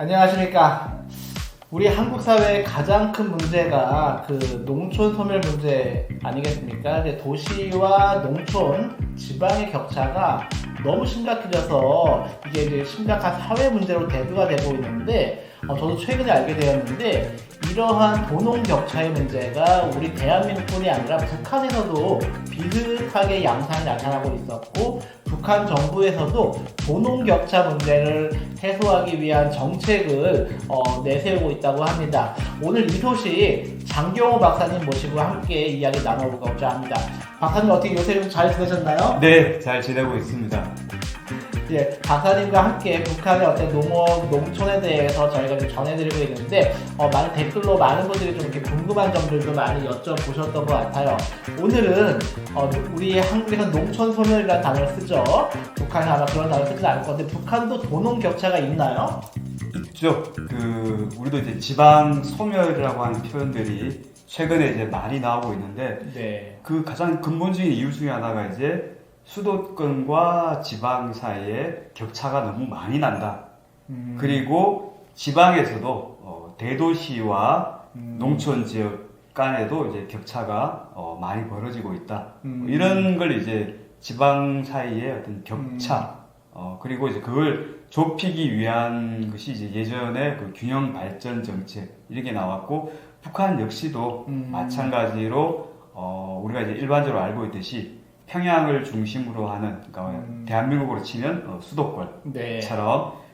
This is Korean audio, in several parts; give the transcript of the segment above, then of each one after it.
안녕하십니까. 우리 한국 사회의 가장 큰 문제가 그 농촌 소멸 문제 아니겠습니까? 이제 도시와 농촌, 지방의 격차가 너무 심각해져서 이게 이제 심각한 사회 문제로 대두가 되고 있는데, 저도 최근에 알게 되었는데, 이러한 도농 격차의 문제가 우리 대한민국뿐이 아니라 북한에서도 비슷하게 양상이 나타나고 있었고, 북한 정부에서도 도농 격차 문제를 해소하기 위한 정책을 내세우고 있다고 합니다. 오늘 이 소식 장경호 박사님 모시고 함께 이야기 나눠보고자 합니다. 박사님 어떻게 요새 좀 잘 지내셨나요? 네, 잘 지내고 있습니다. 예, 박사님과 함께 북한의 어떤 농업, 농촌에 대해서 저희가 좀 전해드리고 있는데, 많은 댓글로 많은 분들이 좀 이렇게 궁금한 점들도 많이 여쭤보셨던 것 같아요. 오늘은, 우리 한국에서 농촌 소멸이라는 단어를 쓰죠. 북한은 아마 그런 단어를 쓰지 않을 건데, 북한도 도농 격차가 있나요? 있죠. 우리도 이제 지방 소멸이라고 하는 표현들이 최근에 이제 많이 나오고 있는데, 네. 그 가장 근본적인 이유 중에 하나가 이제 수도권과 지방 사이에 격차가 너무 많이 난다. 그리고 지방에서도 대도시와 농촌 지역 간에도 이제 격차가 많이 벌어지고 있다. 이런 걸 이제 지방 사이의 어떤 격차, 그리고 이제 그걸 좁히기 위한 것이 이제 예전에 그 균형 발전 정책 이런 게 나왔고, 북한 역시도 마찬가지로 우리가 이제 일반적으로 알고 있듯이 평양을 중심으로 하는, 그러니까 대한민국으로 치면 수도권처럼 네.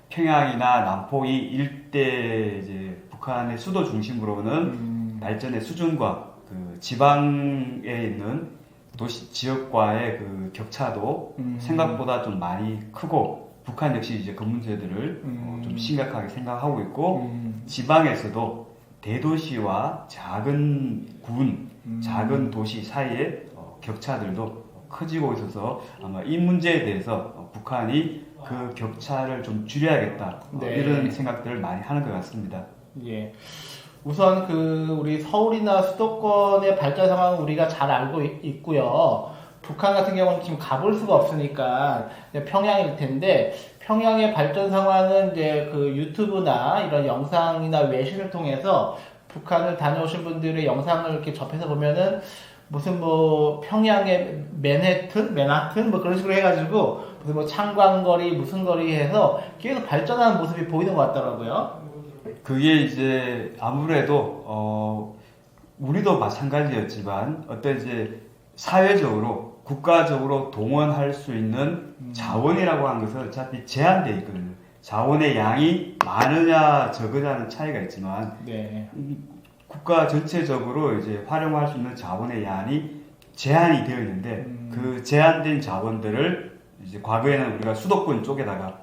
평양이나 남포 이 일대 이제 북한의 수도 중심으로는 발전의 수준과 그 지방에 있는 도시 지역과의 그 격차도 생각보다 좀 많이 크고, 북한 역시 이제 그 문제들을 좀 심각하게 생각하고 있고, 지방에서도 대도시와 작은 군, 작은 도시 사이의 격차들도 커지고 있어서 아마 이 문제에 대해서 북한이 그 격차를 좀 줄여야겠다, 네. 이런 생각들을 많이 하는 것 같습니다. 예. 우선 우리 서울이나 수도권의 발전 상황은 우리가 잘 알고 있고요. 북한 같은 경우는 지금 가볼 수가 없으니까 평양일 텐데, 평양의 발전 상황은 이제 그 유튜브나 이런 영상이나 외신을 통해서 북한을 다녀오신 분들의 영상을 이렇게 접해서 보면은 무슨 뭐 평양의 맨하튼 뭐 그런 식으로 해가지고 무슨 뭐 창광거리 무슨 거리 해서 계속 발전하는 모습이 보이는 것 같더라고요. 그게 이제 아무래도 우리도 마찬가지였지만 어떤 이제 사회적으로 국가적으로 동원할 수 있는 자원이라고 하는 것은 어차피 제한되어 있거든요. 자원의 양이 많으냐 적으냐는 차이가 있지만, 네. 국가 전체적으로 이제 활용할 수 있는 자원의 양이 제한이 되어 있는데, 그 제한된 자원들을 이제 과거에는 우리가 수도권 쪽에다가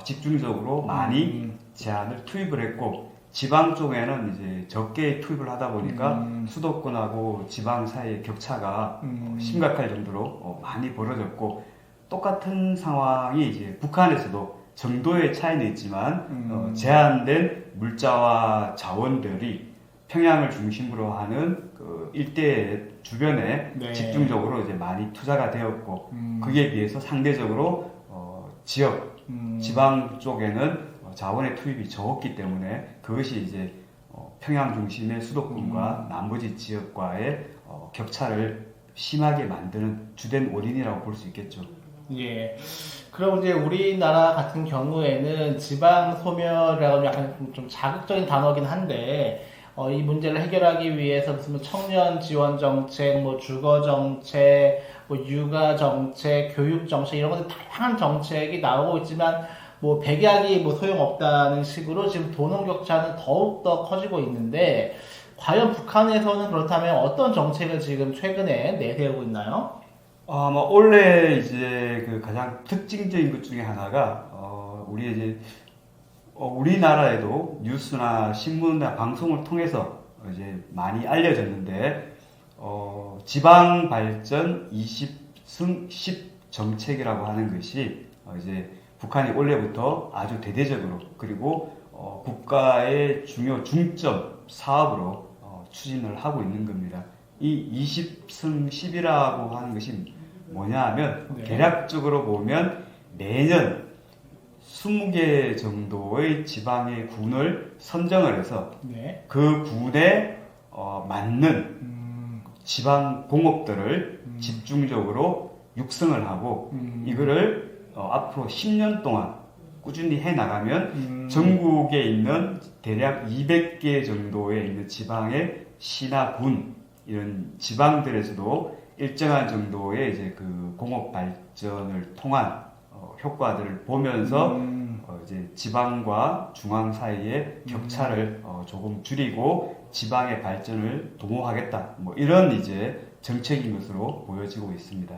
집중적으로 많이 제한을 투입을 했고, 지방 쪽에는 이제 적게 투입을 하다 보니까 수도권하고 지방 사이의 격차가 심각할 정도로 많이 벌어졌고, 똑같은 상황이 이제 북한에서도 정도의 차이는 있지만 제한된 물자와 자원들이 평양을 중심으로 하는 그 일대 주변에 네. 집중적으로 이제 많이 투자가 되었고, 그에 비해서 상대적으로 지역 지방 쪽에는 자원의 투입이 적었기 때문에 그것이 이제 평양 중심의 수도권과 나머지 지역과의 격차를 심하게 만드는 주된 원인이라고 볼 수 있겠죠. 예. 그럼 이제 우리나라 같은 경우에는 지방 소멸이라고 약간 좀 자극적인 단어긴 한데, 이 문제를 해결하기 위해서 무슨 뭐 청년 지원 정책, 뭐 주거 정책, 뭐 육아 정책, 교육 정책 이런 것들 다양한 정책이 나오고 있지만, 뭐 백약이 뭐 소용없다는 식으로 지금 도농 격차는 더욱 더 커지고 있는데, 과연 북한에서는 그렇다면 어떤 정책을 지금 최근에 내세우고 있나요? 뭐 원래 이제 그 가장 특징적인 것 중에 하나가 우리 이제 우리나라에도 뉴스나 신문이나 방송을 통해서 이제 많이 알려졌는데, 지방 발전 20승 10 정책이라고 하는 것이 이제 북한이 원래부터 아주 대대적으로, 그리고 국가의 중요 중점 사업으로 추진을 하고 있는 겁니다. 이 20승 10이라고 하는 것이 뭐냐 하면, 네. 대략적으로 보면 매년 20개 정도의 지방의 군을 선정을 해서 네. 그 군에 맞는 지방 공업들을 집중적으로 육성을 하고 이거를 앞으로 10년 동안 꾸준히 해 나가면 전국에 있는 대략 200개 정도에 있는 지방의 시나 군 이런 지방들에서도 일정한 정도의 이제 그 공업 발전을 통한 효과들을 보면서 이제 지방과 중앙 사이의 격차를 조금 줄이고 지방의 발전을 도모하겠다. 뭐 이런 이제 정책인 것으로 보여지고 있습니다.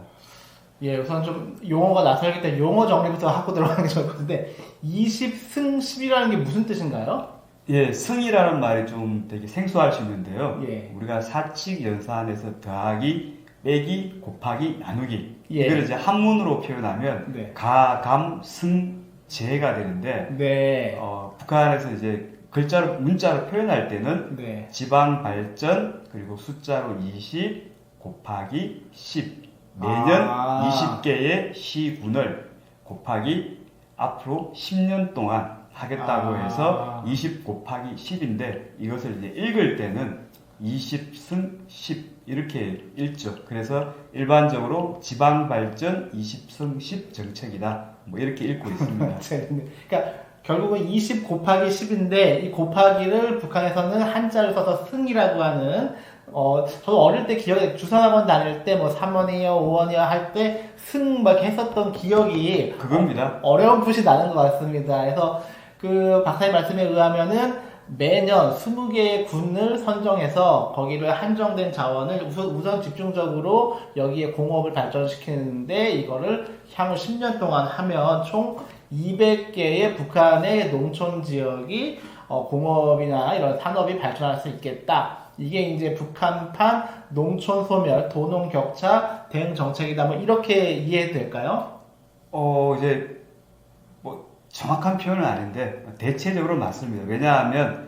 예, 우선 좀 용어가 낯설기 때문에 용어 정리부터 하고 들어가는 게 좋을 것 같은데 20승 10이라는 게 무슨 뜻인가요? 예, 승이라는 말이 좀 되게 생소할 수 있는데요. 예. 우리가 사칙 연산에서 더하기, 빼기, 곱하기, 나누기 예. 이걸 이제 한문으로 표현하면 네. 가, 감, 승, 제가 되는데 네. 북한에서 이제 글자로 문자로 표현할 때는 네. 지방 발전 그리고 숫자로 20 곱하기 10 매년 20개의 시군을 곱하기 앞으로 10년 동안 하겠다고 해서 20 곱하기 10인데 이것을 이제 읽을 때는 20승 10 이렇게 읽죠. 그래서 일반적으로 지방 발전 20승 10 정책이다. 뭐 이렇게 읽고 있습니다. 그러니까 결국은 20 곱하기 10인데 이 곱하기를 북한에서는 한자를 써서 승이라고 하는 저도 어릴 때 기억에 주산학원 다닐 때 뭐 3원이요 5원이요 할 때 승 막 했었던 기억이 그겁니다. 어렴풋이 나는 것 같습니다. 그래서 그 박사님 말씀에 의하면은 매년 20개의 군을 선정해서 거기를 한정된 자원을 우선 집중적으로 여기에 공업을 발전시키는데 이거를 향후 10년 동안 하면 총 200개의 북한의 농촌 지역이 공업이나 이런 산업이 발전할 수 있겠다. 이게 이제 북한판 농촌 소멸, 도농 격차 대응 정책이다. 뭐 이렇게 이해해도 될까요? 이제 뭐 정확한 표현은 아닌데 대체적으로 맞습니다. 왜냐하면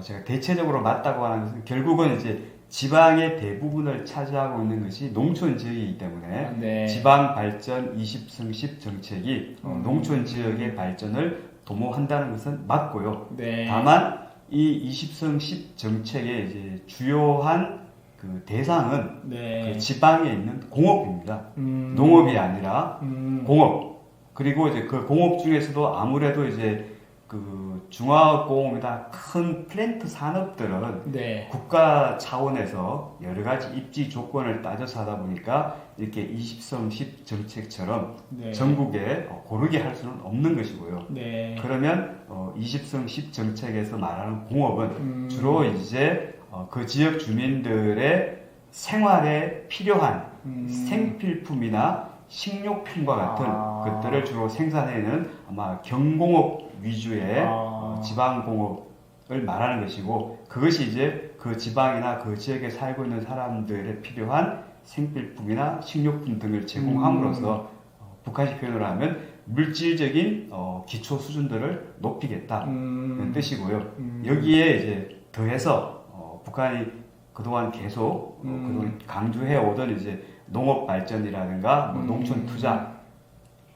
제가 대체적으로 맞다고 하는 것은 결국은 이제 지방의 대부분을 차지하고 있는 것이 농촌 지역이기 때문에 네. 지방 발전 20승 10 정책이 농촌 지역의 발전을 도모한다는 것은 맞고요. 네. 다만 이 20승 10 정책의 이제 주요한 그 대상은 네. 그 지방에 있는 공업입니다. 농업이 아니라 공업. 그리고 이제 그 공업 중에서도 아무래도 이제 그 중화공업이나 큰 플랜트 산업들은 네. 국가 차원에서 여러 가지 입지 조건을 따져서 하다 보니까 이렇게 20승 10 정책처럼 네. 전국에 고르게 할 수는 없는 것이고요. 네. 그러면 20승 10 정책에서 말하는 공업은 주로 이제 그 지역 주민들의 생활에 필요한 생필품이나 식료품과 같은 것들을 주로 생산해내는 아마 경공업 위주의 지방공업을 말하는 것이고 그것이 이제 그 지방이나 그 지역에 살고 있는 사람들의 필요한 생필품이나 식료품 등을 제공함으로써 북한식 표현으로 하면 물질적인 기초 수준들을 높이겠다 그런 뜻이고요. 여기에 이제 더해서 북한이 그동안 계속 그동안 강조해 오던 이제 농업 발전이라든가 뭐 농촌 투자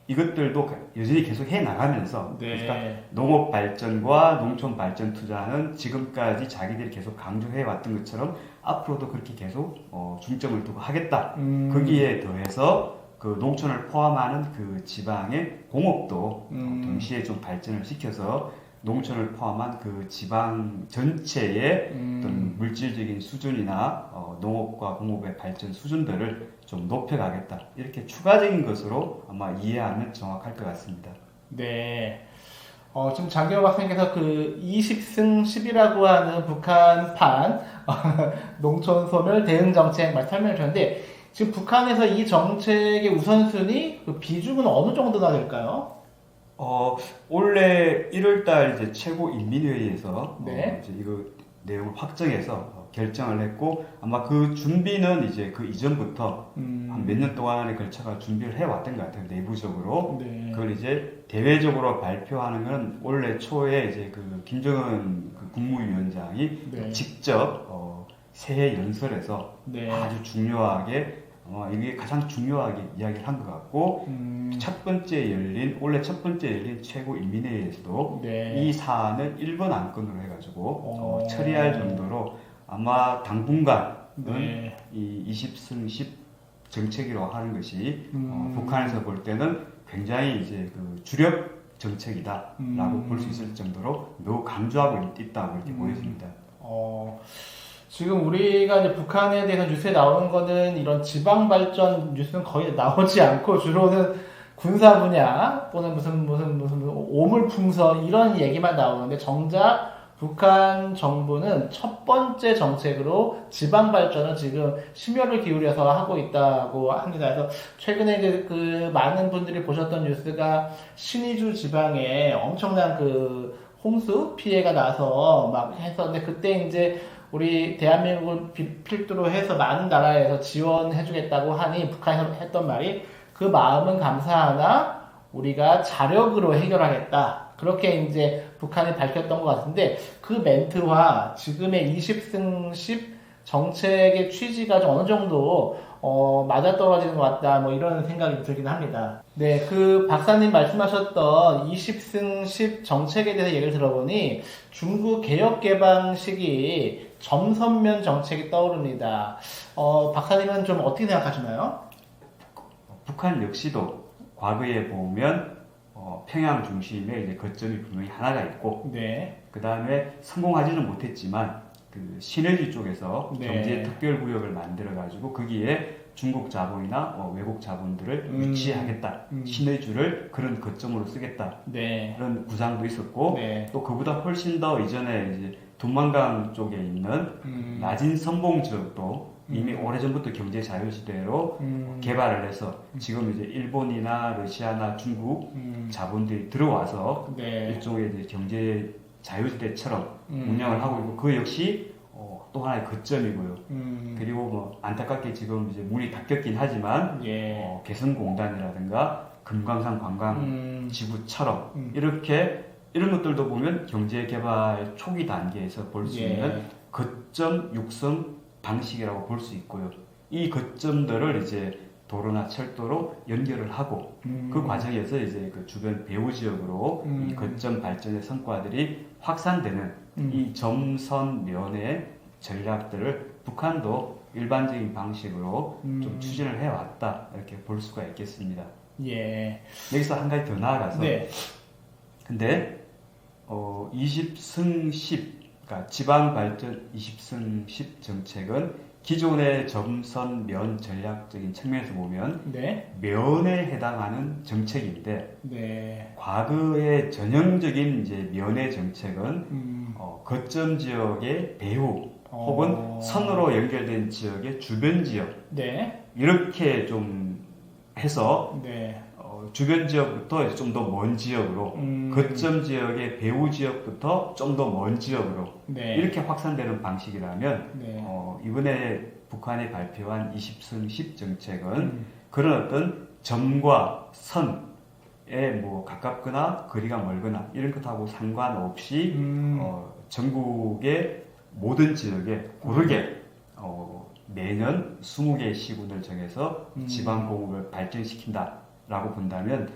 이것들도 여전히 계속 해 나가면서 네. 그러니까 농업 발전과 농촌 발전 투자는 지금까지 자기들이 계속 강조해 왔던 것처럼 앞으로도 그렇게 계속 중점을 두고 하겠다. 거기에 더해서 그 농촌을 포함하는 그 지방의 공업도 동시에 좀 발전을 시켜서 농촌을 포함한 그 지방 전체의 어떤 물질적인 수준이나 농업과 공업의 발전 수준들을 좀 높여가겠다. 이렇게 추가적인 것으로 아마 이해하면 정확할 것 같습니다. 네. 지금 장기호 박사님께서 그 20승 10이라고 하는 북한판 농촌 소멸 대응 정책 설명해 주셨는데 지금 북한에서 이 정책의 우선순위 그 비중은 어느 정도나 될까요? 올해 1월달 이제 최고 인민회의에서 네. 이제 이거 내용을 확정해서 결정을 했고 아마 그 준비는 이제 그 이전부터 한 몇 년 동안에 걸쳐가 준비를 해왔던 것 같아요 내부적으로. 네. 그걸 이제 대외적으로 발표하는 건 올해 초에 이제 그 김정은 그 국무위원장이 네. 직접 새해 연설에서 네. 아주 중요하게 이게 가장 중요하게 이야기를 한 것 같고 원래 첫 번째 열린 최고인민회의에서도 네. 이 사안을 1번 안건으로 해가지고 처리할 정도로 아마 당분간은 네. 이 20승 10 정책이라고 하는 것이 북한에서 볼 때는 굉장히 이제 그 주력 정책이다라고 볼 수 있을 정도로 매우 강조하고 있다고 이렇게 보여집니다. 지금 우리가 이제 북한에 대해서 뉴스에 나오는 거는 이런 지방 발전 뉴스는 거의 나오지 않고 주로는 군사 분야 또는 무슨 오물풍선 이런 얘기만 나오는데 정작 북한 정부는 첫 번째 정책으로 지방 발전을 지금 심혈을 기울여서 하고 있다고 합니다. 그래서 최근에 이제 그 많은 분들이 보셨던 뉴스가 신의주 지방에 엄청난 그 홍수 피해가 나서 막 했었는데 그때 이제 우리 대한민국을 필두로 해서 많은 나라에서 지원해주겠다고 하니 북한에서 했던 말이 그 마음은 감사하나 우리가 자력으로 해결하겠다. 그렇게 이제 북한이 밝혔던 것 같은데 그 멘트와 지금의 20승 10 정책의 취지가 좀 어느 정도 맞아떨어지는 것 같다. 뭐 이런 생각이 들긴 합니다. 네, 그 박사님 말씀하셨던 20승 10 정책에 대해서 얘기를 들어보니 중국 개혁 개방 시기 점선면 정책이 떠오릅니다. 박사님은 좀 어떻게 생각하시나요? 북한 역시도 과거에 보면 평양 중심의 이제 거점이 분명히 하나가 있고, 네. 그 다음에 성공하지는 못했지만 그 시너지 쪽에서 네. 경제 특별 구역을 만들어 가지고 거기에 중국 자본이나 외국 자본들을 유치하겠다, 시너지를 그런 거점으로 쓰겠다, 네. 그런 구상도 있었고, 네. 또 그보다 훨씬 더 이전에 이제 돈만강 쪽에 있는 낮은 선봉 지역도 이미 오래전부터 경제 자유시대로 개발을 해서 지금 이제 일본이나 러시아나 중국 자본들이 들어와서 네. 일종의 이제 경제 자유시대처럼 운영을 하고 있고 그 역시 또 하나의 거점이고요. 그리고 뭐 안타깝게 지금 이제 문이 닫혔긴 하지만 예. 개성공단이라든가 금강산 관광지구처럼 이렇게 이런 것들도 보면 경제 개발 초기 단계에서 볼 수 예. 있는 거점 육성 방식이라고 볼 수 있고요. 이 거점들을 이제 도로나 철도로 연결을 하고 그 과정에서 이제 그 주변 배후 지역으로 이 거점 발전의 성과들이 확산되는 이 점선면의 전략들을 북한도 일반적인 방식으로 좀 추진을 해왔다 이렇게 볼 수가 있겠습니다. 예. 여기서 한 가지 더 나아가서 네. 근데 20승 10 그러니까 지방 발전 20승 10 정책은 기존의 점선 면 전략적인 측면에서 보면 네. 면에 해당하는 정책인데 네. 과거의 전형적인 이제 면의 정책은 거점 지역의 배후 혹은 선으로 연결된 지역의 주변 지역 네. 이렇게 좀 해서 네. 주변 지역부터 좀 더 먼 지역으로 거점 지역의 배후 지역부터 좀 더 먼 지역으로 네. 이렇게 확산되는 방식이라면 네. 이번에 북한이 발표한 20승 10 정책은 그런 어떤 점과 선에 뭐 가깝거나 거리가 멀거나 이런 것하고 상관없이 전국의 모든 지역에 고르게 매년 20개의 시군을 정해서 지방공업을 발전시킨다라고 본다면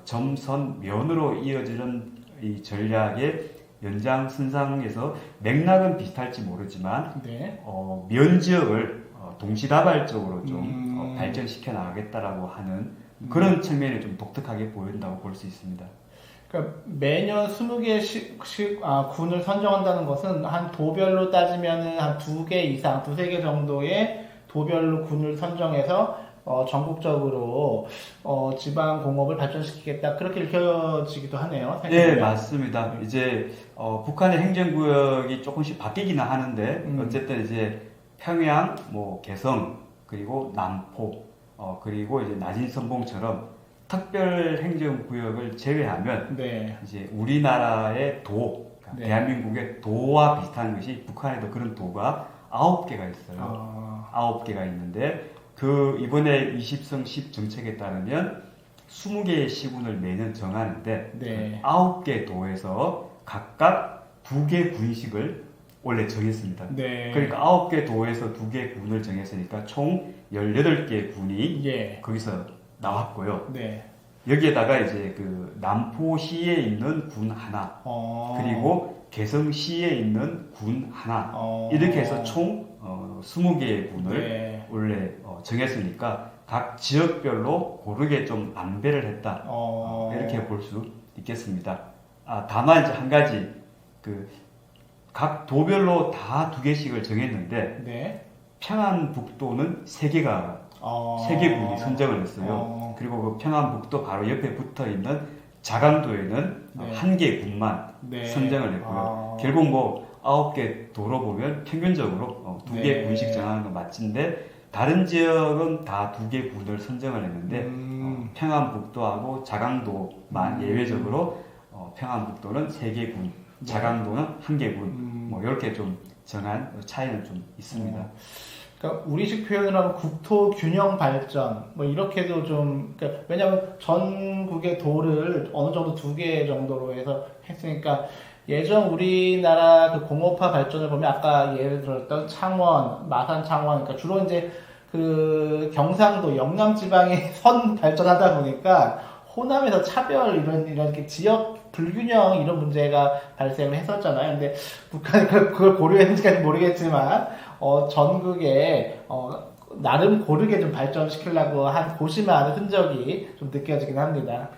점선면으로 이어지는 이 전략의 연장선상에서 맥락은 비슷할지 모르지만 네. 면 지역을 동시다발적으로 좀 발전시켜 나가겠다라고 하는 그런 측면이 좀 독특하게 보인다고 볼 수 있습니다. 그러니까 매년 20개의 군을 선정한다는 것은 한 도별로 따지면은 한 2개 이상, 2-3개 정도의 도별로 군을 선정해서 전국적으로 지방 공업을 발전시키겠다 그렇게 읽혀지기도 하네요. 네, 맞습니다. 이제 북한의 행정구역이 조금씩 바뀌기는 하는데 어쨌든 이제 평양, 뭐 개성 그리고 남포 그리고 이제 낮은 선봉처럼 특별 행정구역을 제외하면 네. 이제 우리나라의 도, 그러니까 네. 대한민국의 도와 비슷한 것이 북한에도 그런 도가 9개가 있어요. 9개가 있는데 그 이번에 20승 10 정책에 따르면 20개의 시군을 매년 정하는데 네. 9개 도에서 각각 2개 군식을 원래 정했습니다. 네. 그러니까 9개 도에서 2개 군을 정했으니까 총 18개 군이 예. 거기서 나왔고요. 네. 여기에다가 이제 그 남포시에 있는 군 하나, 그리고 개성시에 있는 군 하나, 이렇게 해서 총 20개의 군을 네. 원래 정했으니까 각 지역별로 고르게 좀 안배를 했다. 이렇게 볼 수 있겠습니다. 다만 이제 한 가지 각 도별로 다 2개씩을 정했는데 네. 평안북도는 3개가 3개 군이 선정을 했어요. 그리고 그 평안북도 바로 옆에 붙어 있는 자강도에는 네. 1개 군만 네. 선정을 했고요. 결국 뭐 9개 도로 보면 평균적으로 2개 네. 군씩 정하는 건 맞는데 다른 지역은 다 2개 군을 선정을 했는데 평안북도하고 자강도만 예외적으로 평안북도는 3개 군, 자강도는 1개 군, 뭐 이렇게 좀 정한 차이는 좀 있습니다. 그러니까 우리식 표현을 하면 국토 균형 발전 뭐 이렇게도 좀 그러니까 왜냐하면 전국의 도를 어느 정도 2개 정도로 해서 했으니까 예전 우리나라 그 공업화 발전을 보면 아까 예를 들었던 창원, 마산 창원 그러니까 주로 이제 그 경상도 영남 지방이 선 발전하다 보니까 호남에서 차별 이런 이렇게 지역 불균형 이런 문제가 발생을 했었잖아요. 근데 북한이 그걸 고려했는지까지 모르겠지만 전국에 나름 고르게 좀 발전시키려고 한 고심한 흔적이 좀 느껴지긴 합니다.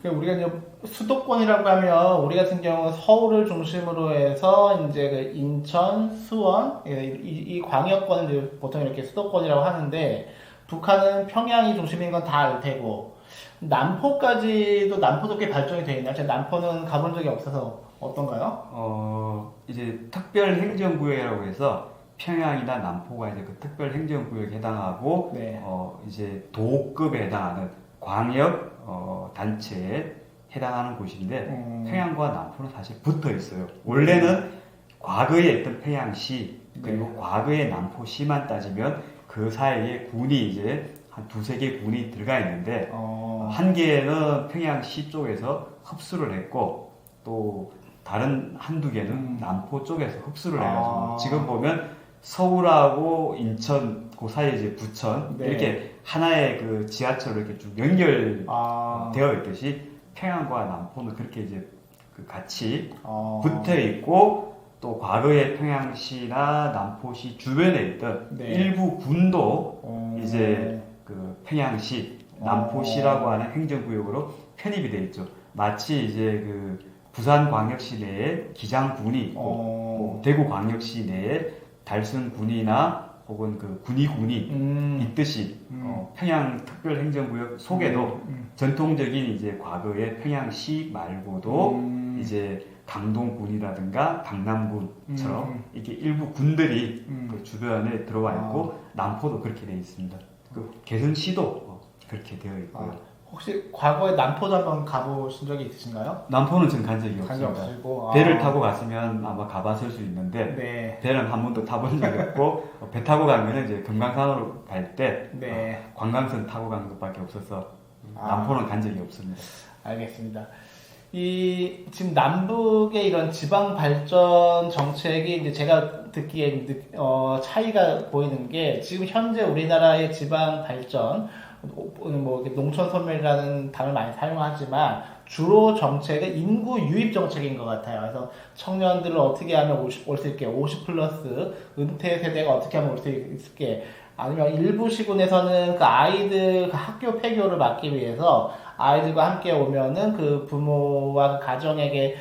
우리가 이제 수도권이라고 하면 우리 같은 경우 서울을 중심으로 해서 이제 그 인천, 수원 이 광역권을 이제 보통 이렇게 수도권이라고 하는데 북한은 평양이 중심인 건 다 알 테고. 남포도 꽤 발전이 되어 있나요? 제가 남포는 가본 적이 없어서 어떤가요? 이제 특별행정구역이라고 해서 평양이나 남포가 이제 그 특별행정구역에 해당하고, 네. 이제 도급에 해당하는 광역 단체에 해당하는 곳인데, 평양과 남포는 사실 붙어 있어요. 원래는 과거에 있던 평양시, 그리고 과거의 남포시만 따지면 그 사이에 군이 이제 한 2-3개 군이 들어가 있는데 한 개는 평양시 쪽에서 흡수를 했고 또 다른 한두 개는 남포 쪽에서 흡수를 해가지고 지금 보면 서울하고 인천 그 사이에 이제 부천 네. 이렇게 하나의 그 지하철로 이렇게 쭉 연결되어 있듯이 평양과 남포는 그렇게 이제 그 같이 붙어 있고 또 과거에 평양시나 남포시 주변에 있던 네. 일부 군도 이제 그 평양시, 남포시라고 하는 행정구역으로 편입이 돼 있죠. 마치 이제 그 부산광역시 내에 기장군이 있고, 뭐 대구광역시 내에 달성군이나 혹은 그 군의군이 있듯이 평양특별행정구역 속에도 전통적인 이제 과거의 평양시 말고도 이제 강동군이라든가 강남군처럼 이렇게 일부 군들이 그 주변에 들어와 있고 남포도 그렇게 되어 있습니다. 그 개성시도 그렇게 되어 있고요. 혹시 과거에 남포도 한번 가보신 적이 있으신가요? 남포는 지금 간 적이 간 적 없습니다. 없으시고 배를 타고 갔으면 아마 가봤을 수 있는데 네. 배는 한 번도 타본 적이 없고 배 타고 가면은 이제 금강산으로 갈 때 네. 관광선 타고 간 것밖에 없어서 남포는 간 적이 없습니다. 알겠습니다. 지금 남북의 이런 지방 발전 정책이 이제 제가 듣기에 차이가 보이는 게 지금 현재 우리나라의 지방 발전 뭐 농촌 소멸이라는 단어를 많이 사용하지만 주로 정책은 인구 유입 정책인 것 같아요. 그래서 청년들을 어떻게 하면 올 수 있게 50 플러스 은퇴 세대가 어떻게 하면 올 수 있게 아니면 일부 시군에서는 그 아이들 그 학교 폐교를 막기 위해서 아이들과 함께 오면은 그 부모와 그 가정에게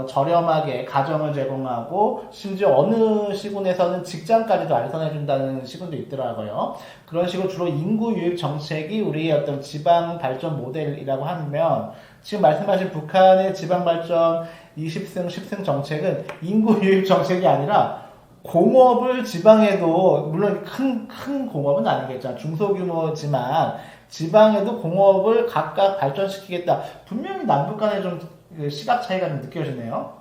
저렴하게 가정을 제공하고 심지어 어느 시군에서는 직장까지도 알선해준다는 시군도 있더라고요. 그런 식으로 주로 인구 유입 정책이 우리의 어떤 지방 발전 모델이라고 하면 지금 말씀하신 북한의 지방 발전 20승 10승 정책은 인구 유입 정책이 아니라 공업을 지방에도 물론 큰 공업은 아니겠죠. 중소규모지만 지방에도 공업을 각각 발전시키겠다. 분명히 남북 간에 좀 시각 차이가 좀 느껴지네요.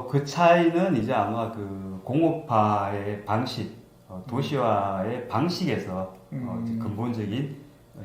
그 차이는 이제 아마 그 공업화의 방식, 도시화의 방식에서 근본적인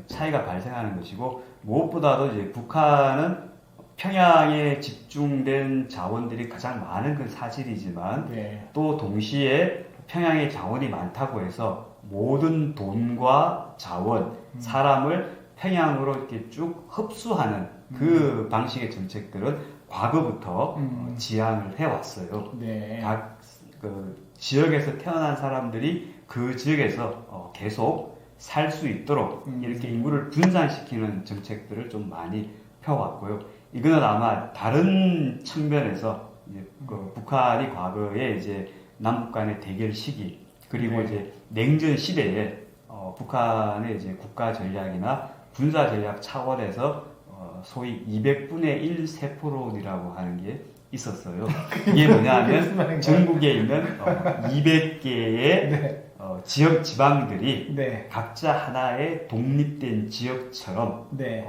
차이가 발생하는 것이고 무엇보다도 이제 북한은 평양에 집중된 자원들이 가장 많은 건 사실이지만 네. 또 동시에 평양에 자원이 많다고 해서 모든 돈과 자원, 사람을 평양으로 이렇게 쭉 흡수하는 그 방식의 정책들은 과거부터 지향을 해왔어요. 네. 각 그 지역에서 태어난 사람들이 그 지역에서 계속 살 수 있도록 이렇게 인구를 분산시키는 정책들을 좀 많이 펴왔고요. 이거는 아마 다른 측면에서 이제 그 북한이 과거에 이제 남북 간의 대결 시기 그리고 네. 이제 냉전 시대에 북한의 이제 국가 전략이나 군사 전략 차원에서 소위 200분의 1 세포론이라고 하는 게 있었어요. 이게 뭐냐면 전국에 있는 200개의 네. 지역 지방들이 네. 각자 하나의 독립된 지역처럼 네.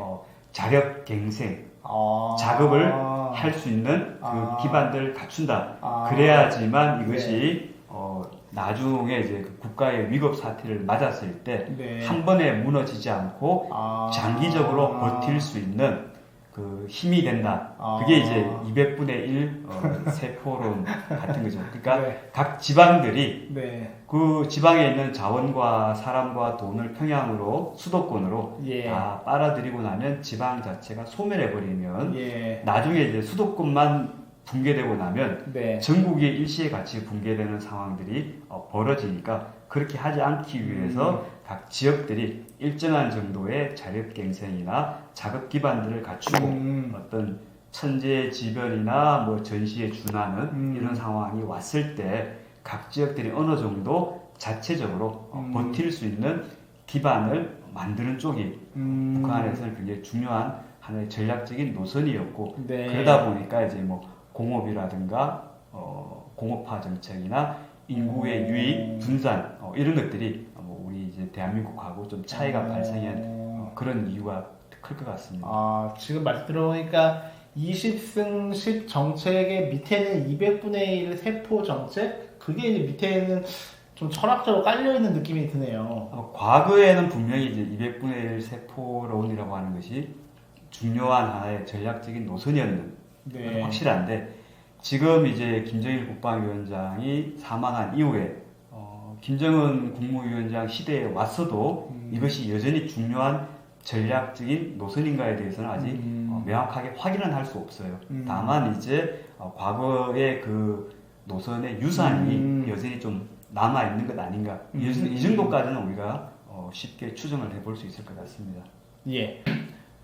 자력갱생, 작업을 할 수 있는 그 기반들을 갖춘다. 그래야지만 이것이 나중에 이제 그 국가의 위급 사태를 맞았을 때 한 번에 무너지지 않고 장기적으로 버틸 수 있는 그 힘이 된다. 그게 이제 200분의 1 세포론 같은 거죠. 그러니까 네. 각 지방들이 네. 그 지방에 있는 자원과 사람과 돈을 평양으로 수도권으로 예. 다 빨아들이고 나면 지방 자체가 소멸해 버리면 예. 나중에 이제 수도권만 붕괴되고 나면 네. 전국이 일시에 같이 붕괴되는 상황들이 벌어지니까 그렇게 하지 않기 위해서 각 지역들이 일정한 정도의 자력갱생이나 작업 기반들을 갖추고 어떤 천재지변이나 뭐 전시에 준하는 이런 상황이 왔을 때 각 지역들이 어느 정도 자체적으로 버틸 수 있는 기반을 만드는 쪽이 북한에서는 굉장히 중요한 하나의 전략적인 노선이었고 네. 그러다 보니까 이제 뭐 공업이라든가 공업화 정책이나 인구의 유입, 분산 이런 것들이 우리 이제 대한민국하고 좀 차이가 발생한 그런 이유가 클 것 같습니다. 지금 말씀 들어보니까 20승 10 정책의 밑에는 200분의 1 세포 정책? 그게 이제 밑에는 좀 철학적으로 깔려있는 느낌이 드네요. 과거에는 분명히 이제 200분의 1 세포론이라고 하는 것이 중요한 하나의 전략적인 노선이었는 네. 확실한데 지금 이제 김정일 국방위원장이 사망한 이후에 김정은 국무위원장 시대에 왔어도 이것이 여전히 중요한 전략적인 노선인가에 대해서는 아직 명확하게 확인은 할 수 없어요. 다만 이제 과거의 그 노선의 유산이 여전히 좀 남아 있는 것 아닌가. 이 정도까지는 우리가 쉽게 추정을 해볼 수 있을 것 같습니다. 예.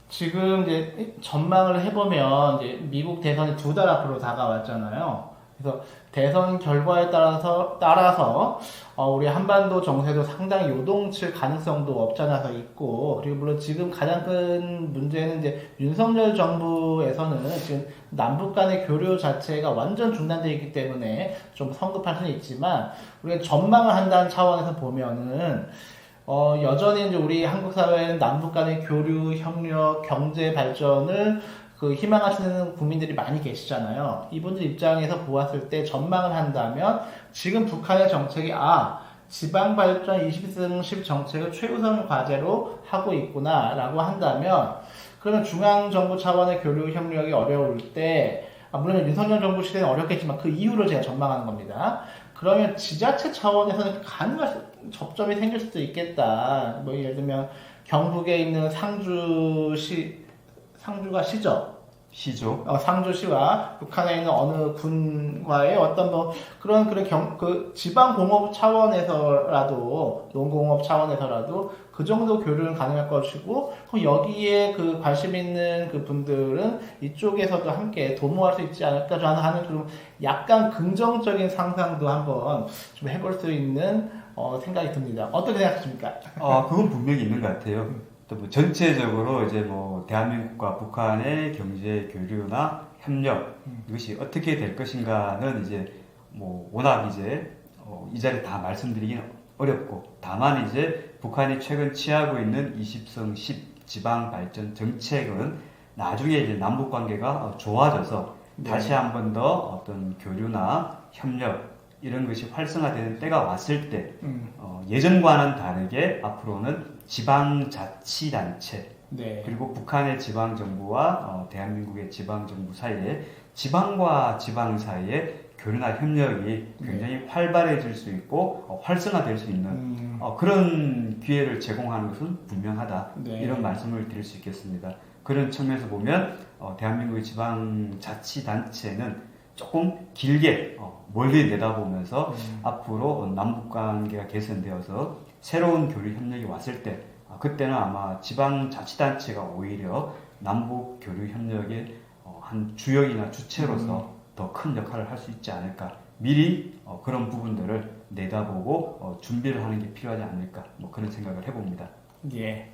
지금 이제 전망을 해보면 이제 미국 대선이 2달 앞으로 다가왔잖아요. 그래서 대선 결과에 따라서 우리 한반도 정세도 상당히 요동칠 가능성도 없지 않아서 있고, 그리고 물론 지금 가장 큰 문제는 이제 윤석열 정부에서는 지금 남북 간의 교류 자체가 완전 중단되어 있기 때문에 좀 성급할 수는 있지만, 우리가 전망을 한다는 차원에서 보면은 여전히 이제 우리 한국 사회는 남북 간의 교류, 협력, 경제 발전을 희망하시는 국민들이 많이 계시잖아요. 이분들 입장에서 보았을 때 전망을 한다면 지금 북한의 정책이 지방 발전 20승 10 정책을 최우선 과제로 하고 있구나라고 한다면 그러면 중앙정부 차원의 교류 협력이 어려울 때 물론 윤석열 정부 시대는 어렵겠지만 그 이후를 제가 전망하는 겁니다. 그러면 지자체 차원에서는 가능한 접점이 생길 수도 있겠다. 뭐 예를 들면 경북에 있는 상주가 시죠. 상주시와 북한에 있는 어느 군과의 어떤 그런 지방 공업 차원에서라도 농공업 차원에서라도 그 정도 교류는 가능할 것이고 여기에 관심 있는 분들은 이쪽에서도 함께 도모할 수 있지 않을까 하는 좀 약간 긍정적인 상상도 한번 좀 해볼 수 있는 생각이 듭니다. 어떻게 생각하십니까? 그건 분명히 있는 것 같아요. 또 전체적으로 이제 대한민국과 북한의 경제 교류나 협력 이것이 어떻게 될 것인가는 이제 워낙 이제 이 자리에 다 말씀드리기는 어렵고 다만 이제 북한이 최근 취하고 있는 20성 10 지방 발전 정책은 나중에 이제 남북 관계가 좋아져서 다시 한 번 더 어떤 교류나 협력 이런 것이 활성화되는 때가 왔을 때 예전과는 다르게 앞으로는 지방자치단체 네. 그리고 북한의 지방 정부와 대한민국의 지방 정부 사이에 지방과 지방 사이에 교류나 협력이 굉장히 활발해질 수 있고 활성화될 수 있는 그런 기회를 제공하는 것은 분명하다. 네. 이런 말씀을 드릴 수 있겠습니다. 그런 측면에서 보면 대한민국의 지방자치단체는 조금 길게 멀리 내다보면서 앞으로 남북관계가 개선되어서 새로운 교류 협력이 왔을 때 그때는 아마 지방자치단체가 오히려 남북 교류 협력의 한 주역이나 주체로서 더 큰 역할을 할 수 있지 않을까. 미리 그런 부분들을 내다보고 준비를 하는 게 필요하지 않을까. 뭐 그런 생각을 해봅니다. 예.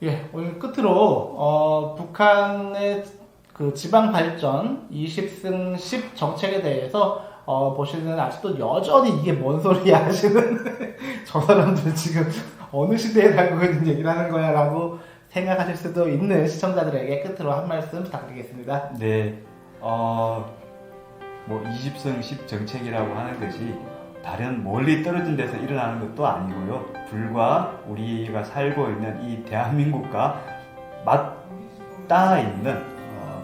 예, 오늘 끝으로 북한의 그 지방 발전 20승 10 정책에 대해서 보시는 아직도 여전히 이게 뭔 소리야 하시는 저 사람들 지금 어느 시대에 살고 있는 얘기를 하는 거야 라고 생각하실 수도 있는 시청자들에게 끝으로 한 말씀 부탁드리겠습니다. 네, 뭐 20승 10 정책이라고 하는 것이 다른 멀리 떨어진 데서 일어나는 것도 아니고요. 불과 우리가 살고 있는 이 대한민국과 맞닿아 있는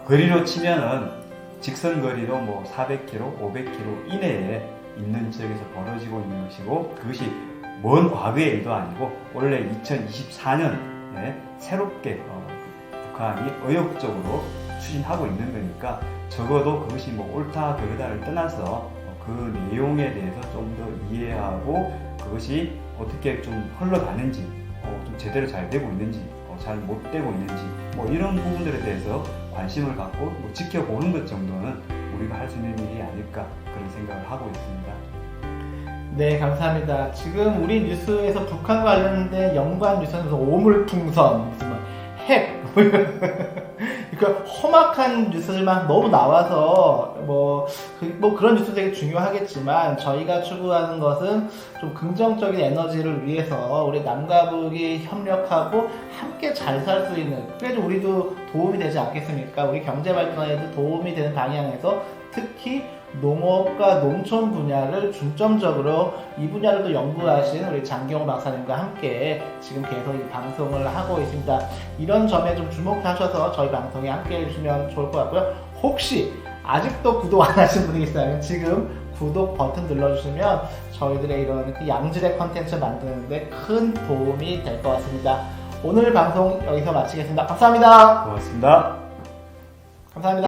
거리로 치면은 직선 거리로 뭐 400km, 500km 이내에 있는 지역에서 벌어지고 있는 것이고 그것이 먼 과거의 일도 아니고 원래 2024년에 새롭게 북한이 의욕적으로 추진하고 있는 거니까 적어도 그것이 뭐 옳다 그르다를 떠나서 그 내용에 대해서 좀 더 이해하고 그것이 어떻게 좀 흘러가는지 좀 제대로 잘 되고 있는지 잘 못 되고 있는지 뭐 이런 부분들에 대해서 관심을 갖고 뭐 지켜보는 것 정도는 우리가 할 수 있는 일이 아닐까 그런 생각을 하고 있습니다. 네, 감사합니다. 지금 우리 뉴스에서 북한 관련된 연관 뉴스는 무슨 오물풍선, 무슨 뭐 핵, 그러니까 험악한 뉴스들만 너무 나와서 뭐 그런 뉴스 되게 중요하겠지만 저희가 추구하는 것은 좀 긍정적인 에너지를 위해서 우리 남과 북이 협력하고 함께 잘 살 수 있는 그래도 우리도 도움이 되지 않겠습니까? 우리 경제 발전에도 도움이 되는 방향에서 특히 농업과 농촌 분야를 중점적으로 이 분야를 또 연구하신 우리 장경호 박사님과 함께 지금 계속 이 방송을 하고 있습니다. 이런 점에 좀 주목하셔서 저희 방송에 함께 해주시면 좋을 것 같고요. 혹시 아직도 구독 안 하신 분이 있다면 지금 구독 버튼 눌러주시면 저희들의 이런 그 양질의 컨텐츠 만드는데 큰 도움이 될 것 같습니다. 오늘 방송 여기서 마치겠습니다. 감사합니다. 고맙습니다. 감사합니다.